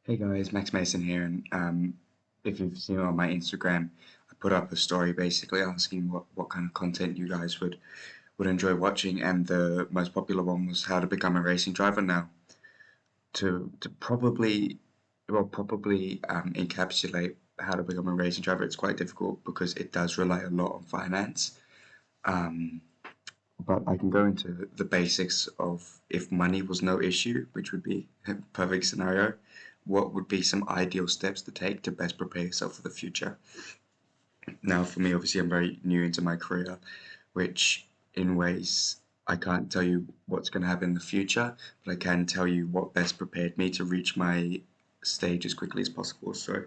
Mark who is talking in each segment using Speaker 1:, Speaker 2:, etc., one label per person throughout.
Speaker 1: Hey guys, Max Mason here, and if you've seen on my Instagram, I put up a story basically asking what kind of content you guys would enjoy watching, and the most popular one was how to become a racing driver. Now, to probably encapsulate how to become a racing driver, it's quite difficult because it does rely a lot on finance. Um, but I can go into the basics of if money was no issue, which would be a perfect scenario, what would be some ideal steps to take to best prepare yourself for the future? Now, for me, obviously, I'm very new into my career, which in ways I can't tell you what's going to happen in the future, but I can tell you what best prepared me to reach my stage as quickly as possible. So,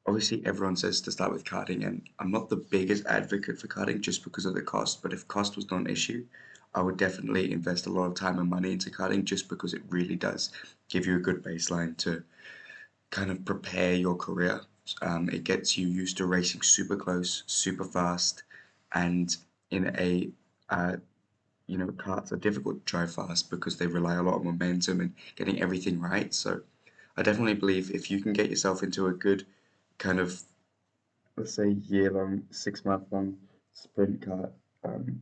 Speaker 1: obviously, everyone says to start with karting, and I'm not the biggest advocate for karting just because of the cost, but if cost was not an issue, I would definitely invest a lot of time and money into karting just because it really does give you a good baseline to kind of prepare your career. It gets you used to racing super close, super fast, and in a karts are difficult to drive fast because they rely a lot on momentum and getting everything right. So I definitely believe if you can get yourself into a good kind of, let's say, year-long, 6-month-long sprint kart um,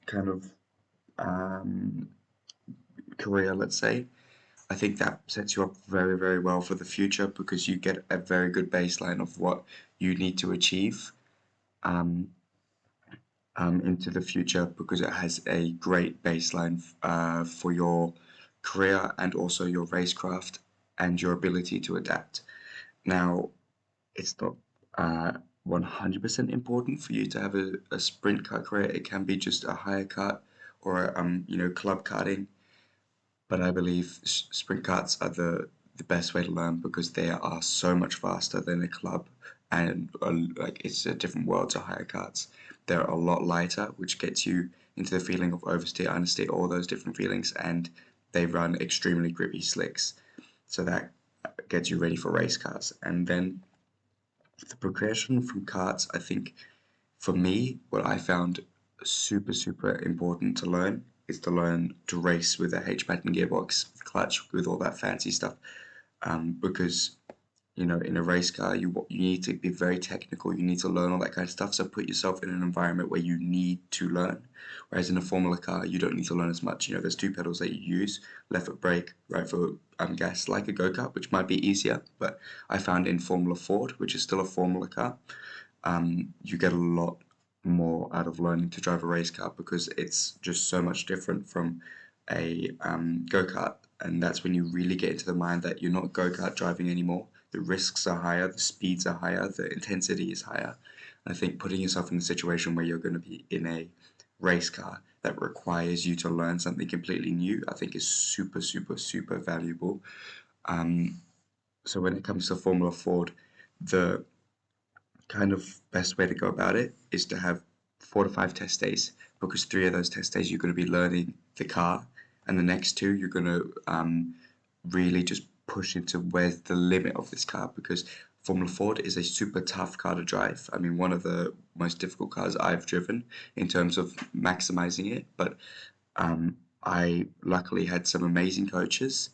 Speaker 1: kind of um, career, let's say, I think that sets you up very, very well for the future because you get a very good baseline of what you need to achieve um, into the future because it has a great baseline for your career and also your racecraft and your ability to adapt. Now, it's not 100% important for you to have a sprint car career. It can be just a hire kart or club karting, but I believe sprint karts are the best way to learn because they are so much faster than a club, and like it's a different world to hire karts. They're a lot lighter, which gets you into the feeling of oversteer, understeer, all those different feelings, and they run extremely grippy slicks. So that gets you ready for race cars. And then the progression from karts, I think for me, what I found super, super important to learn is to learn to race with a H pattern gearbox, clutch, with all that fancy stuff. Because in a race car, you need to be very technical. You need to learn all that kind of stuff. So put yourself in an environment where you need to learn. Whereas in a Formula car, you don't need to learn as much. There's two pedals that you use: left foot brake, right foot gas, like a go kart, which might be easier. But I found in Formula Ford, which is still a Formula car, you get a lot more out of learning to drive a race car because it's just so much different from a go-kart. And that's when you really get into the mind that you're not go-kart driving anymore. The risks are higher, the speeds are higher, the intensity is higher. And I think putting yourself in a situation where you're going to be in a race car that requires you to learn something completely new, I think is super, super, super valuable. Um, so when it comes to Formula Ford, the kind of best way to go about it is to have 4 to 5 test days because 3 of those test days you're going to be learning the car, and the next 2 you're going to really just push into where's the limit of this car because Formula Ford is a super tough car to drive. I mean, one of the most difficult cars I've driven in terms of maximizing it, but I luckily had some amazing coaches,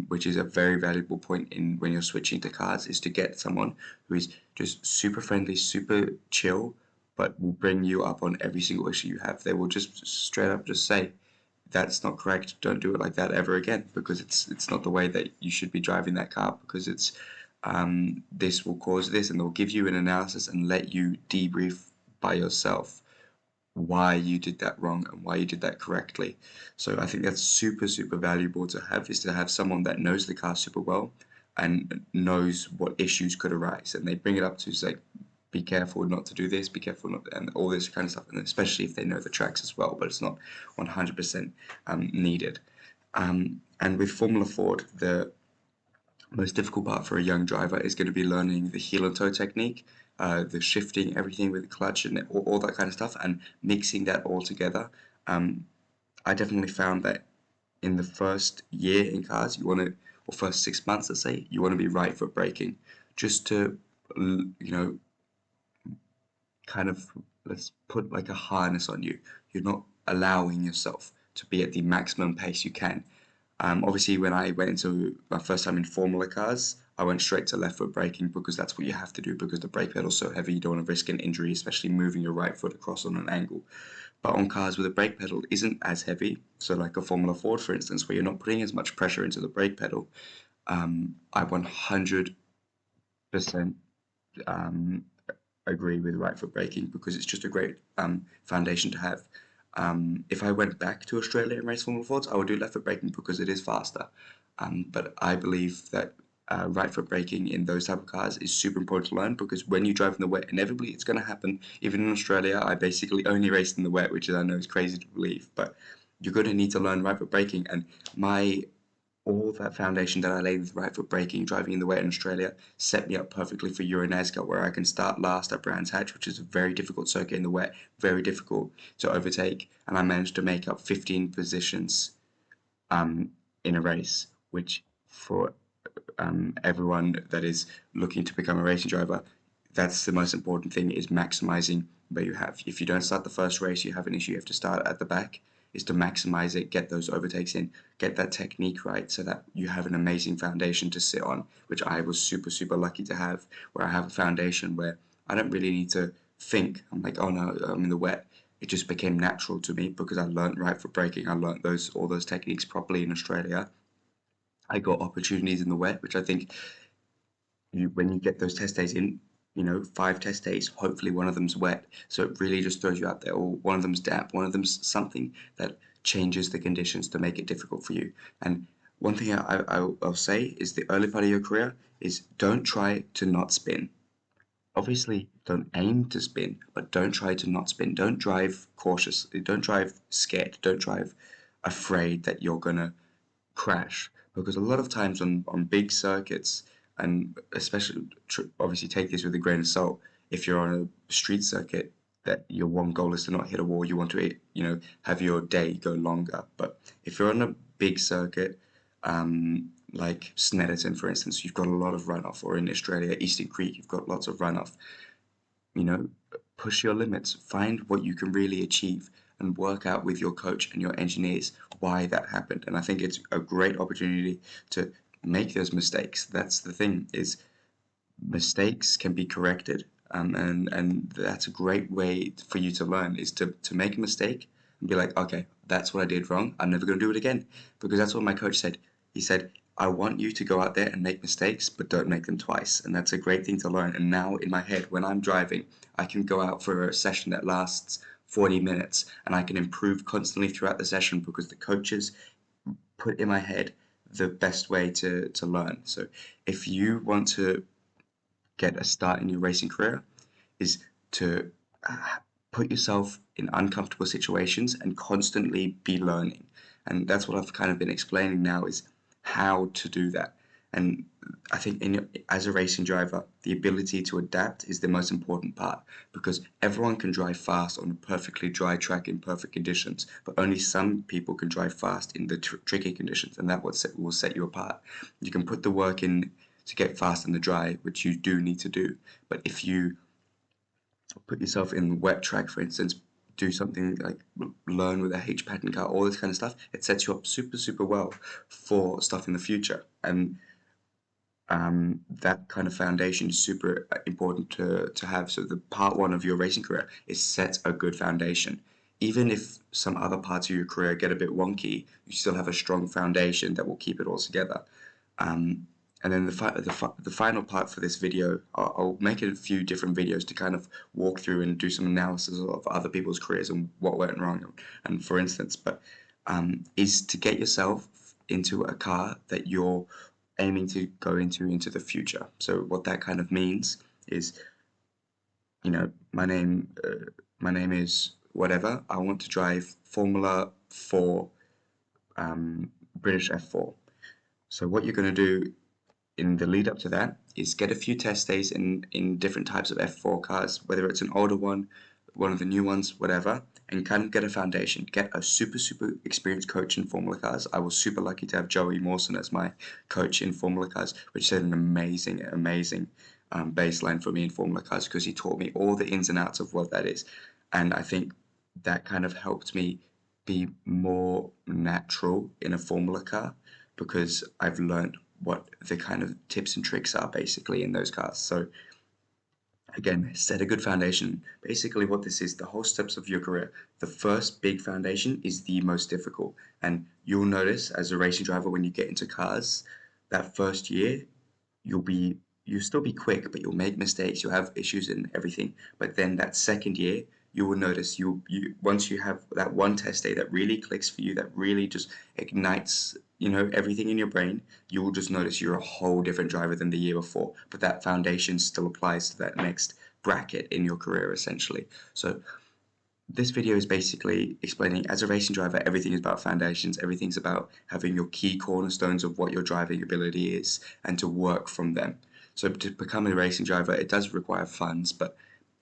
Speaker 1: which is a very valuable point in when you're switching to cars, is to get someone who is just super friendly, super chill, but will bring you up on every single issue you have. They will just straight up just say, "That's not correct. Don't do it like that ever again," because it's not the way that you should be driving that car because it's this will cause this, and they'll give you an analysis and let you debrief by yourself why you did that wrong and why you did that correctly. So I think that's super, super valuable to have is to have someone that knows the car super well and knows what issues could arise. And they bring it up to say, be careful not to do this, be careful not, and all this kind of stuff. And especially if they know the tracks as well, but it's not 100% needed. And with Formula Ford, the most difficult part for a young driver is going to be learning the heel and toe technique, the shifting everything with the clutch and all that kind of stuff, and mixing that all together. Um, I definitely found that in the first year in cars, you want to, or first 6 months, let's say, you want to be right foot braking, just to, kind of, let's put like a harness on you. You're not allowing yourself to be at the maximum pace you can. Obviously, when I went into my first time in Formula cars, I went straight to left foot braking because that's what you have to do because the brake pedal's so heavy, you don't want to risk an injury, especially moving your right foot across on an angle. But on cars where the brake pedal isn't as heavy, so like a Formula Ford, for instance, where you're not putting as much pressure into the brake pedal, I 100% um, agree with right foot braking because it's just a great foundation to have. If I went back to Australia and race Formula Fords, I would do left foot braking because it is faster. But I believe that right foot braking in those type of cars is super important to learn because when you drive in the wet, inevitably it's going to happen. Even in Australia, I basically only raced in the wet, which I know is crazy to believe, but you're going to need to learn right foot braking. And my all that foundation that I laid with right foot braking, driving in the wet in Australia, set me up perfectly for Euronasca, where I can start last at Brands Hatch, which is a very difficult circuit in the wet, very difficult to overtake, and I managed to make up 15 positions um, in a race, which for everyone that is looking to become a racing driver, that's the most important thing is maximizing where you have. If you don't start the first race, you have an issue. You have to start at the back. Is to maximize it, get those overtakes in, get that technique right, so that you have an amazing foundation to sit on. Which I was super lucky to have, where I have a foundation where I don't really need to think. I'm like, oh no, I'm in the wet. It just became natural to me because I learned right foot braking. I learned all those techniques properly in Australia. I got opportunities in the wet, which I think when you get those test days in, 5 test days, hopefully one of them's wet. So it really just throws you out there, or one of them's damp, one of them's something that changes the conditions to make it difficult for you. And one thing I'll say is the early part of your career is don't try to not spin. Obviously, don't aim to spin, but don't try to not spin. Don't drive cautiously. Don't drive scared. Don't drive afraid that you're gonna crash because a lot of times on big circuits and especially obviously take this with a grain of salt if you're on a street circuit that your one goal is to not hit a wall you want to have your day go longer but if you're on a big circuit like Snetterton for instance you've got a lot of runoff or in Australia Eastern Creek you've got lots of runoff you know, push your limits, find what you can really achieve, and work out with your coach and your engineers why that happened. And I think it's a great opportunity to make those mistakes. That's the thing is mistakes can be corrected, and that's a great way for you to learn is to make a mistake and be like, okay, that's what I did wrong. I'm never going to do it again because that's what my coach said. He said, I want you to go out there and make mistakes, but don't make them twice. And that's a great thing to learn. And now in my head, when I'm driving, I can go out for a session that lasts 40 minutes and I can improve constantly throughout the session because the coaches put in my head the best way to learn. So if you want to get a start in your racing career is to put yourself in uncomfortable situations and constantly be learning. And that's what I've kind of been explaining now is how to do that. And I think as a racing driver, the ability to adapt is the most important part because everyone can drive fast on a perfectly dry track in perfect conditions, but only some people can drive fast in the tricky conditions, and that will set you apart. You can put the work in to get fast in the dry, which you do need to do, but if you put yourself in the wet track, for instance, do something like learn with a H pattern car, all this kind of stuff, it sets you up super well for stuff in the future. And that kind of foundation is super important to have. So the part one of your racing career is set a good foundation. Even if some other parts of your career get a bit wonky, you still have a strong foundation that will keep it all together. And then the final part for this video, I'll make it a few different videos to kind of walk through and do some analysis of other people's careers and what went wrong. And for instance, but is to get yourself into a car that you're aiming to go into the future. So what that kind of means is, my name is whatever. I want to drive Formula 4, British F4. So what you're going to do in the lead up to that is get a few test days in different types of F4 cars, whether it's an older one of the new ones, whatever, and kind of get a foundation. Get a super experienced coach in Formula cars. I was super lucky to have Joey Mawson as my coach in Formula cars, which set an amazing baseline for me in Formula cars because he taught me all the ins and outs of what that is. And I think that kind of helped me be more natural in a Formula car because I've learned what the kind of tips and tricks are basically in those cars. So again, set a good foundation. Basically, what this is, the whole steps of your career. The first big foundation is the most difficult. And you'll notice as a racing driver when you get into cars, that first year, you'll still be quick, but you'll make mistakes, you'll have issues and everything. But then that second year, you will notice you once you have that one test day that really clicks for you, that really just ignites, everything in your brain, you will just notice you're a whole different driver than the year before. But that foundation still applies to that next bracket in your career, essentially. So this video is basically explaining, as a racing driver, everything is about foundations. Everything's about having your key cornerstones of what your driving ability is and to work from them. So to become a racing driver, it does require funds, but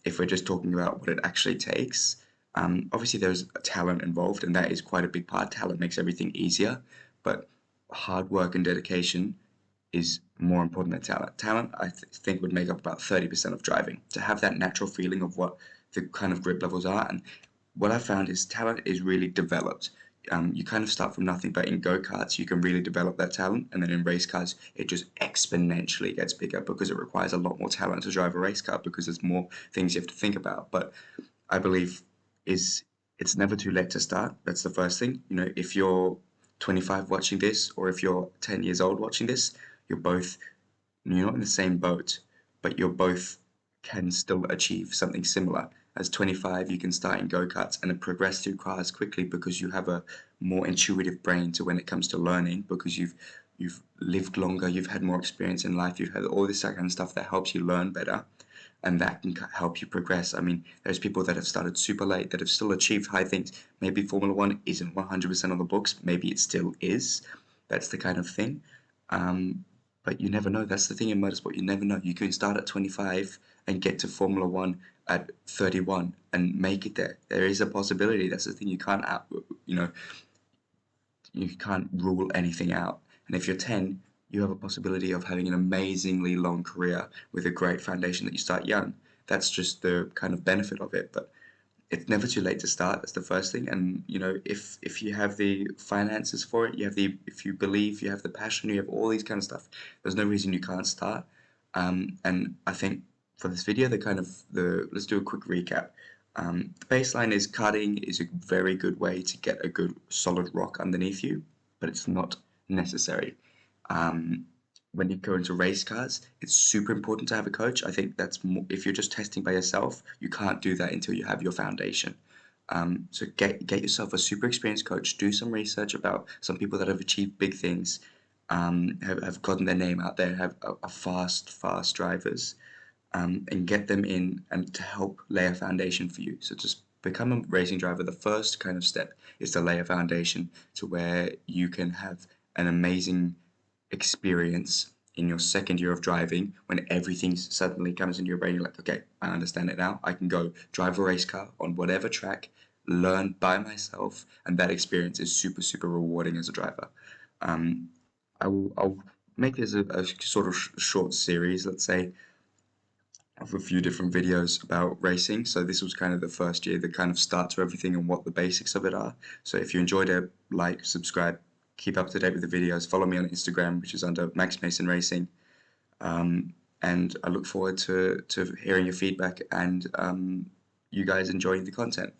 Speaker 1: if we're just talking about what it actually takes, obviously there's talent involved, and that is quite a big part. Talent makes everything easier, but hard work and dedication is more important than talent. Talent, I think, would make up about 30% of driving. To have that natural feeling of what the kind of grip levels are, and what I found is talent is really developed. You kind of start from nothing, but in go-karts you can really develop that talent, and then in race cars it just exponentially gets bigger because it requires a lot more talent to drive a race car because there's more things you have to think about. But I believe is it's never too late to start. That's the first thing. If you're 25 watching this, or if you're 10 years old watching this, you're not in the same boat, but you're both can still achieve something similar. As 25, you can start in go-karts and then progress through cars quickly because you have a more intuitive brain to when it comes to learning, because you've lived longer, you've had more experience in life, you've had all this kind of stuff that helps you learn better, and that can help you progress. I mean, there's people that have started super late that have still achieved high things. Maybe Formula One isn't 100% on the books, maybe it still is. That's the kind of thing. But you never know. That's the thing in motorsport. You never know. You can start at 25 and get to Formula One at 31 and make it there. There is a possibility. That's the thing. You can't rule anything out. And if you're 10, you have a possibility of having an amazingly long career with a great foundation that you start young. That's just the kind of benefit of it. But it's never too late to start. That's the first thing. And if you have the finances for it, if you believe, you have the passion, you have all these kind of stuff, there's no reason you can't start. And I think for this video, let's do a quick recap. The baseline is karting is a very good way to get a good solid rock underneath you, but it's not necessary. When you go into race cars, it's super important to have a coach. I think that's more, if you're just testing by yourself, you can't do that until you have your foundation. So get yourself a super experienced coach. Do some research about some people that have achieved big things, have gotten their name out there, are fast drivers, and get them in and to help lay a foundation for you. So just become a racing driver. The first kind of step is to lay a foundation to where you can have an amazing experience in your second year of driving, when everything suddenly comes into your brain. You're like, okay, I understand it now. I can go drive a race car on whatever track, learn by myself, and that experience is super, super rewarding as a driver. I'll make this a sort of short series, let's say, of a few different videos about racing. So this was kind of the first year, the kind of start to everything and what the basics of it are. So if you enjoyed it, like, subscribe, keep up to date with the videos, follow me on Instagram, which is under Max Mason Racing. And I look forward to hearing your feedback and you guys enjoying the content.